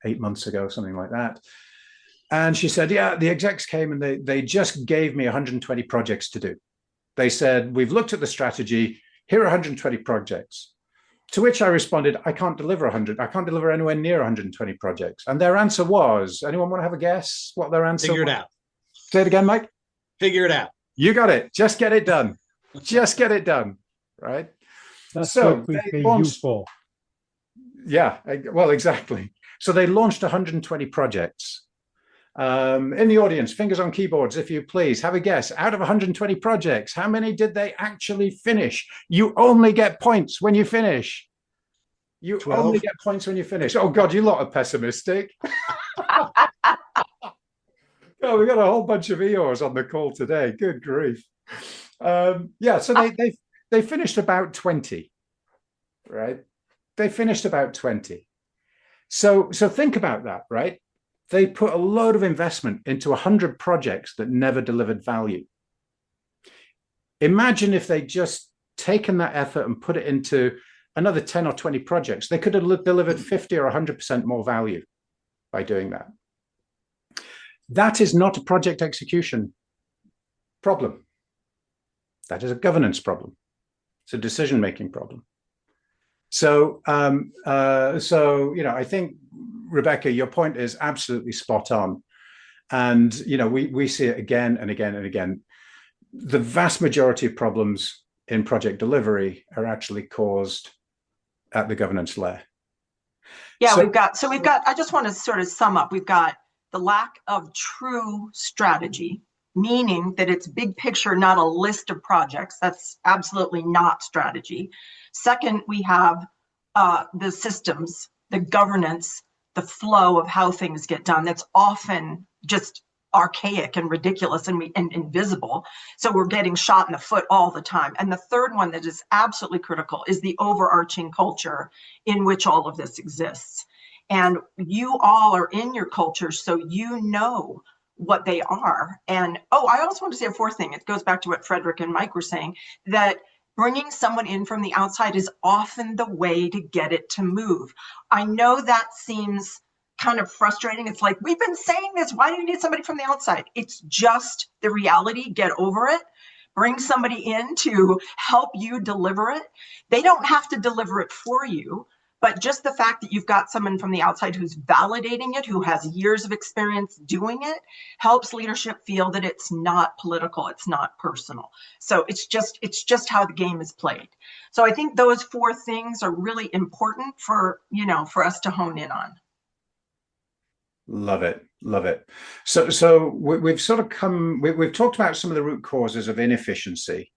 8 months ago, something like that. And she said, yeah, the execs came and they just gave me 120 projects to do. They said, we've looked at the strategy. Here are 120 projects. To which I responded, I can't deliver 100. I can't deliver anywhere near 120 projects. And their answer was, anyone want to have a guess what their answer was? Figure it out. Say it again, Mike. Figure it out. You got it. Just get it done. Just get it done. Right? That's so what we pay you for. Yeah, well, exactly. So they launched 120 projects. In the audience, fingers on keyboards, if you please, have a guess. Out of 120 projects, how many did they actually finish? You only get points when you finish. You 12. Only get points when you finish. Oh, God, you lot are pessimistic. Oh, we got a whole bunch of EOs on the call today. Good grief. Yeah, so they finished about 20, right? They finished about 20. So think about that, right? They put a load of investment into 100 projects that never delivered value. Imagine if they just taken that effort and put it into another 10 or 20 projects. They could have delivered 50 or 100% more value by doing that. That is not a project execution problem. That is a governance problem. It's a decision-making problem. So I think, Rebecca, your point is absolutely spot on. And, we see it again and again and again. The vast majority of problems in project delivery are actually caused at the governance layer. Yeah, I just want to sort of sum up. We've got the lack of true strategy, meaning that it's big picture, not a list of projects. That's absolutely not strategy. Second, we have the systems, the governance, the flow of how things get done. That's often just archaic and ridiculous and invisible. So we're getting shot in the foot all the time. And the third one that is absolutely critical is the overarching culture in which all of this exists. And you all are in your culture, so you know what they are. And I also want to say a fourth thing. It goes back to what Frederic and Mike were saying, that bringing someone in from the outside is often the way to get it to move. I know that seems kind of frustrating. It's like, we've been saying this. Why do you need somebody from the outside? It's just the reality. Get over it. Bring somebody in to help you deliver it. They don't have to deliver it for you, but just the fact that you've got someone from the outside who's validating it, who has years of experience doing it, helps leadership feel that it's not political, it's not personal. So it's just how the game is played. So I think those four things are really important for us to hone in on. Love it. So we've sort of we've talked about some of the root causes of inefficiency.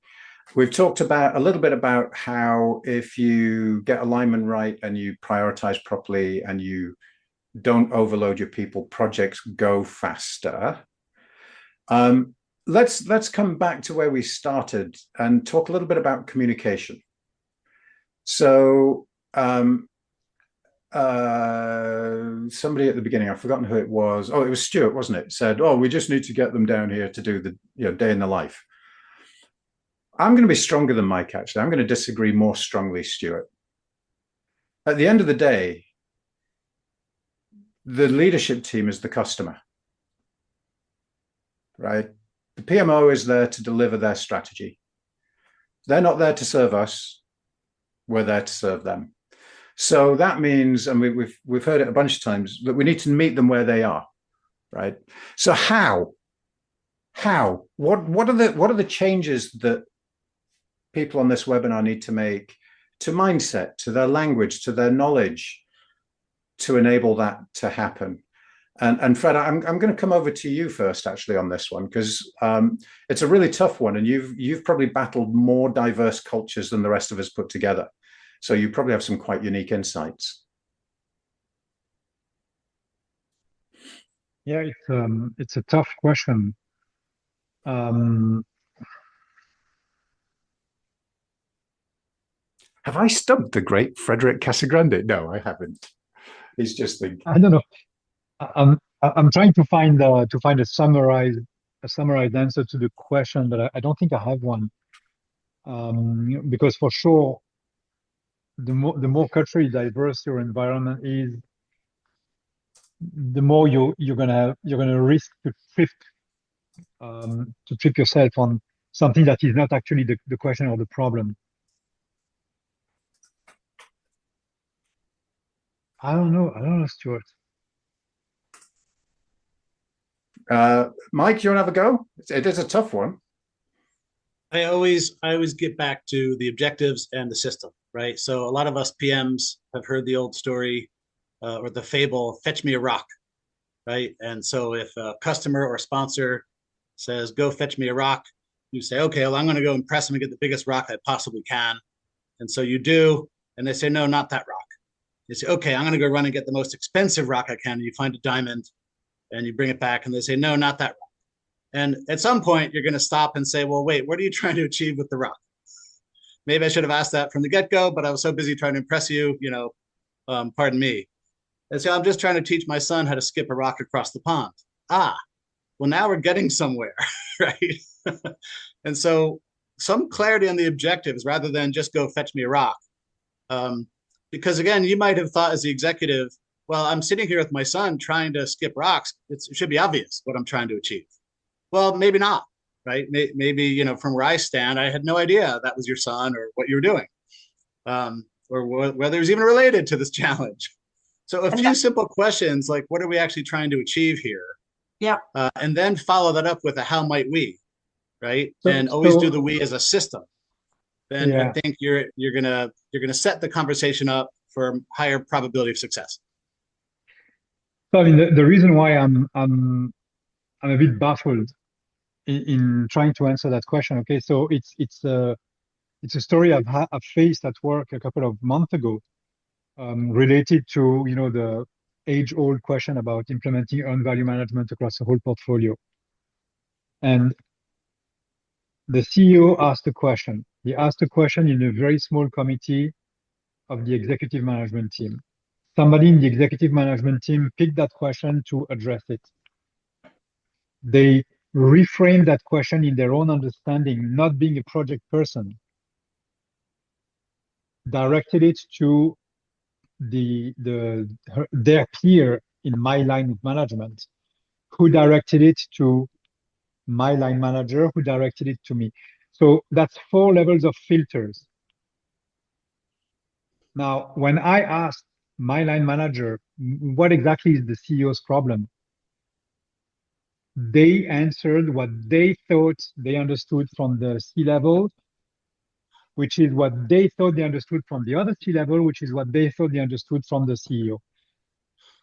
We've talked about a little bit about how if you get alignment right and you prioritize properly and you don't overload your people, projects go faster. Let's come back to where we started and talk a little bit about communication. So somebody at the beginning, I've forgotten who it was. It was Stuart, wasn't it? Said, we just need to get them down here to do the day in the life. I'm going to be stronger than Mike, actually. I'm going to disagree more strongly, Stuart. At the end of the day, the leadership team is the customer, right? The PMO is there to deliver their strategy. They're not there to serve us. We're there to serve them. So that means, and we've heard it a bunch of times, that we need to meet them where they are, right? So how? What are the changes that people on this webinar need to make to mindset, to their language, to their knowledge, to enable that to happen? And Fred, I'm going to come over to you first, actually, on this one, because it's a really tough one, and you've probably battled more diverse cultures than the rest of us put together. So you probably have some quite unique insights. Yeah, it's a tough question. Have I stumped the great Frederic Casagrande? No, I haven't. He's just thinking. I don't know. I'm trying to find a summarized answer to the question, but I don't think I have one. Because for sure, the more culturally diverse your environment is, the more you're gonna risk to trip yourself on something that is not actually the question or the problem. I don't know, Stuart. Mike, you want to have a go? It is a tough one. I always get back to the objectives and the system, right? So a lot of us PMs have heard the old story or the fable, fetch me a rock, right? And so if a customer or sponsor says, go fetch me a rock, you say, okay, well, I'm going to go impress them and get the biggest rock I possibly can. And so you do, and they say, no, not that rock. You say, okay, I'm going to go run and get the most expensive rock I can. And you find a diamond and you bring it back and they say, no, not that rock. And at some point, you're going to stop and say, well, wait, what are you trying to achieve with the rock? Maybe I should have asked that from the get-go, but I was so busy trying to impress you, pardon me. And so I'm just trying to teach my son how to skip a rock across the pond. Well, now we're getting somewhere, right? And so some clarity on the objectives rather than just go fetch me a rock. Because again, you might have thought as the executive, well, I'm sitting here with my son trying to skip rocks. It should be obvious what I'm trying to achieve. Well, maybe not, right? Maybe, from where I stand, I had no idea that was your son or what you were doing. or whether it's even related to this challenge. So a few that, simple questions like, what are we actually trying to achieve here? yeah. And then follow that up with a how might we, right? So- And always so- do the we as a system. Then Yeah. I think you're gonna set the conversation up for higher probability of success. So I mean, the reason why I'm a bit baffled in trying to answer that question. Okay, so it's a story I've faced at work a couple of months ago, related to the age-old question about implementing earned value management across the whole portfolio. And the CEO asked a question. He asked a question in a very small committee of the executive management team. Somebody in the executive management team picked that question to address it. They reframed that question in their own understanding, not being a project person, directed it to their peer in my line of management, who directed it to my line manager, who directed it to me. So that's 4 levels of filters. Now, when I asked my line manager, what exactly is the CEO's problem? They answered what they thought they understood from the C-level, which is what they thought they understood from the other C-level, which is what they thought they understood from the CEO.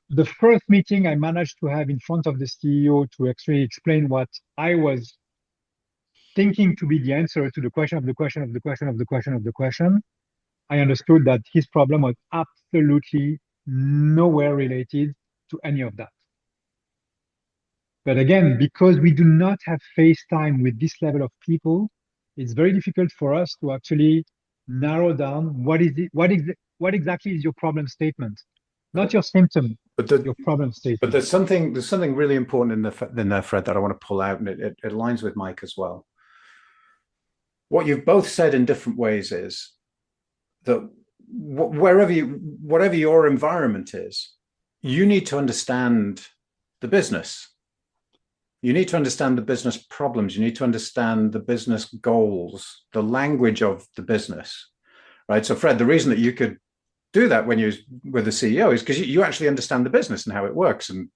The first meeting I managed to have in front of the CEO to actually explain what I was thinking to be the answer to the question of the question of the question of the question of the question, I understood that his problem was absolutely nowhere related to any of that. But again, because we do not have face time with this level of people, it's very difficult for us to actually narrow down what exactly is your problem statement, not your symptom, but your problem statement. But there's something really important in there, Fred, that I want to pull out, and it aligns with Mike as well. What you've both said in different ways is that whatever your environment is, you need to understand the business. You need to understand the business problems. You need to understand the business goals, the language of the business, right? So, Fred, the reason that you could do that when you're with the CEO is because you actually understand the business and how it works and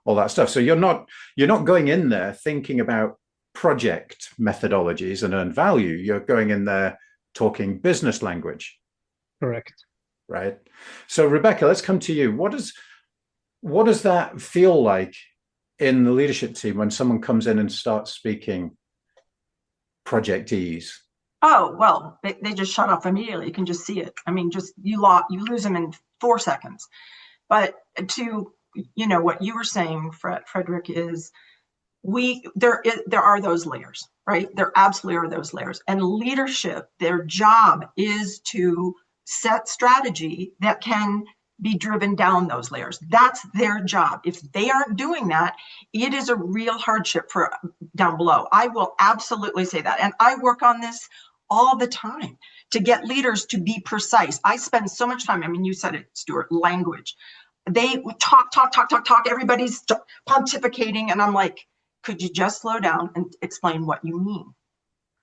all that stuff. So you're not going in there thinking about project methodologies and earned value. You're going in there talking business language. Correct. Right. So, Rebecca, let's come to you. What does that feel like in the leadership team when someone comes in and starts speaking projectese? Oh, well, they just shut off immediately. You can just see it. I mean, just you lose them in 4 seconds. But to, what you were saying, Frederic, is there are those layers, right? There absolutely are those layers. And leadership, their job is to set strategy that can be driven down those layers. That's their job. If they aren't doing that, it is a real hardship for down below. I will absolutely say that. And I work on this all the time to get leaders to be precise. I spend so much time, I mean, you said it, Stuart, language. They talk. Everybody's pontificating. And I'm like, could you just slow down and explain what you mean?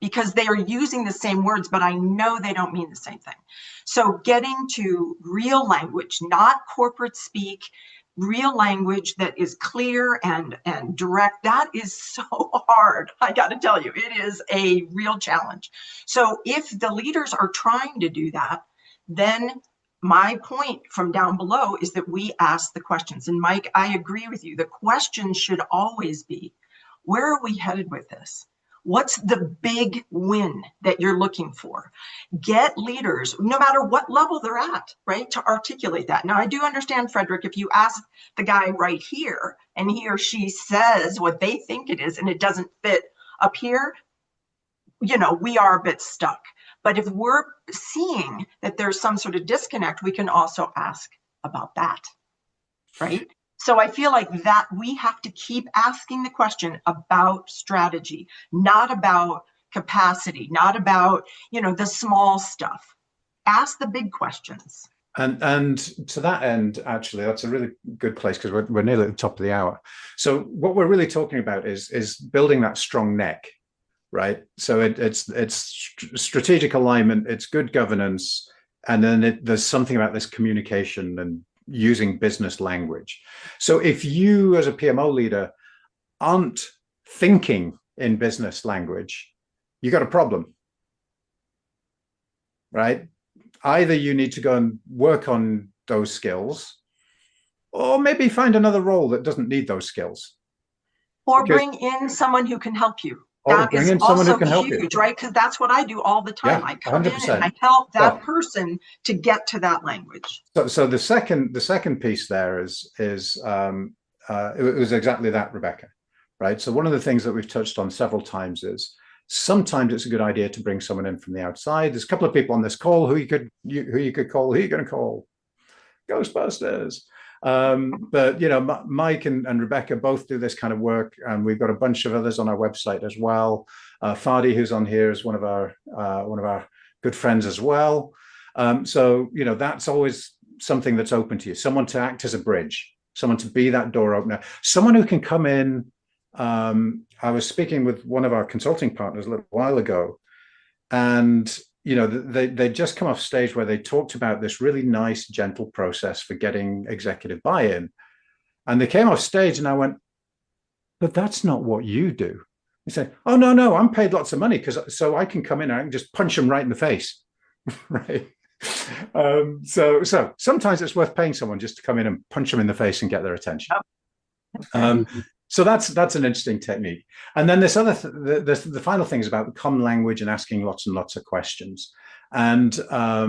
Because they are using the same words, but I know they don't mean the same thing. So getting to real language, not corporate speak, real language that is clear and direct, that is so hard. I got to tell you, it is a real challenge. So if the leaders are trying to do that, then my point from down below is that we ask the questions. And Mike, I agree with you. The question should always be, where are we headed with this? What's the big win that you're looking for? Get leaders, no matter what level they're at, right, to articulate that. Now, I do understand, Frederic, if you ask the guy right here and he or she says what they think it is and it doesn't fit up here, we are a bit stuck. But if we're seeing that there's some sort of disconnect, we can also ask about that, right? So I feel like that we have to keep asking the question about strategy, not about capacity, not about, the small stuff. Ask the big questions. And to that end, actually, that's a really good place because we're nearly at the top of the hour. So what we're really talking about is building that strong neck, right? So it's strategic alignment, it's good governance, And then there's something about this communication and using business language. So if you as a PMO leader aren't thinking in business language, you got a problem, right? Either you need to go and work on those skills, or maybe find another role that doesn't need those skills. Or bring in someone who can help you. Or bring in someone who can help you. Right? Because that's what I do all the time. Yeah, I come 100%. in and I help that person to get to that language. So the second piece there is it was exactly that, Rebecca, right? So one of the things that we've touched on several times is sometimes it's a good idea to bring someone in from the outside. There's a couple of people on this call who you could call. Who are you going to call? Ghostbusters. But you know, Mike and Rebecca both do this kind of work, and we've got a bunch of others on our website as well. Fadi, who's on here, is one of our good friends as well. So you know, that's always something that's open to you. Someone to act as a bridge, someone to be that door opener, someone who can come in. I was speaking with one of our consulting partners a little while ago, and you know, they just come off stage where they talked about this really nice, gentle process for getting executive buy-in. And they came off stage and I went, but that's not what you do. He said, oh, no, I'm paid lots of money so I can come in and I can just punch them right in the face. Right. So sometimes it's worth paying someone just to come in and punch them in the face and get their attention. So that's an interesting technique. And then this other the final thing is about the common language and asking lots and lots of questions. And I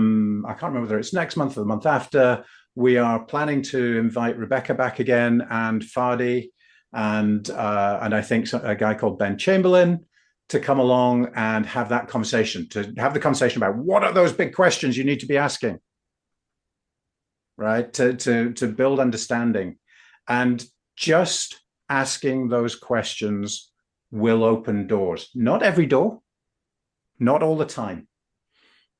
can't remember whether it's next month or the month after. We are planning to invite Rebecca back again, and Fadi, and I think a guy called Ben Chamberlain to come along and have that conversation, to have the conversation about what are those big questions you need to be asking, right? To build understanding. And just asking those questions will open doors. Not every door, not all the time,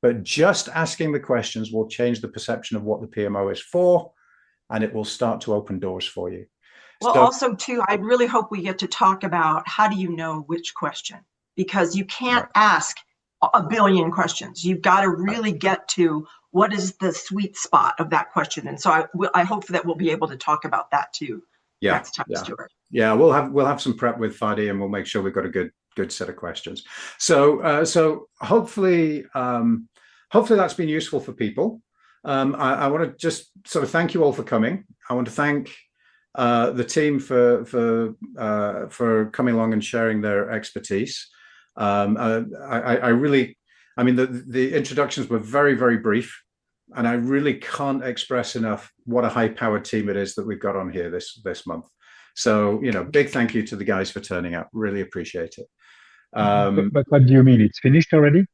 but just asking the questions will change the perception of what the PMO is for, and it will start to open doors for you. Well, so, also too, I really hope we get to talk about how do you know which question, because you can't ask a billion questions. You've got to really get to what is the sweet spot of that question. And so I hope that we'll be able to talk about that too. Next time, Stuart. Yeah, we'll have some prep with Fadi, and we'll make sure we've got a good set of questions. So hopefully that's been useful for people. I want to just sort of thank you all for coming. I want to thank the team for coming along and sharing their expertise. I mean the introductions were very, very brief. And I really can't express enough what a high-powered team it is that we've got on here this month. So, you know, big thank you to the guys for turning up. Really appreciate it. But what do you mean? It's finished already?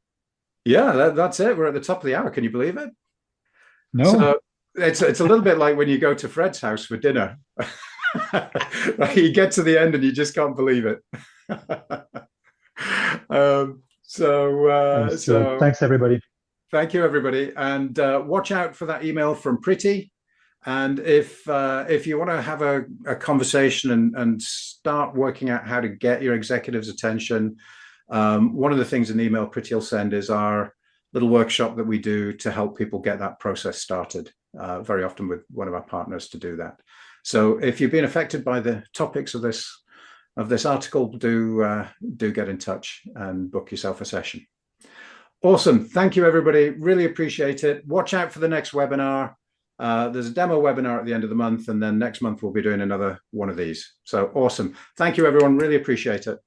Yeah, that's it. We're at the top of the hour. Can you believe it? No. So it's a little bit like when you go to Fred's house for dinner. You get to the end and you just can't believe it. So thanks, everybody. Thank you, everybody. And watch out for that email from Pretty. And if you want to have a conversation and start working out how to get your executives' attention, one of the things in the email Pretty will send is our little workshop that we do to help people get that process started, very often with one of our partners to do that. So if you've been affected by the topics of this article, do get in touch and book yourself a session. Awesome. Thank you, everybody. Really appreciate it. Watch out for the next webinar. There's a demo webinar at the end of the month, and then next month we'll be doing another one of these. So awesome. Thank you, everyone. Really appreciate it.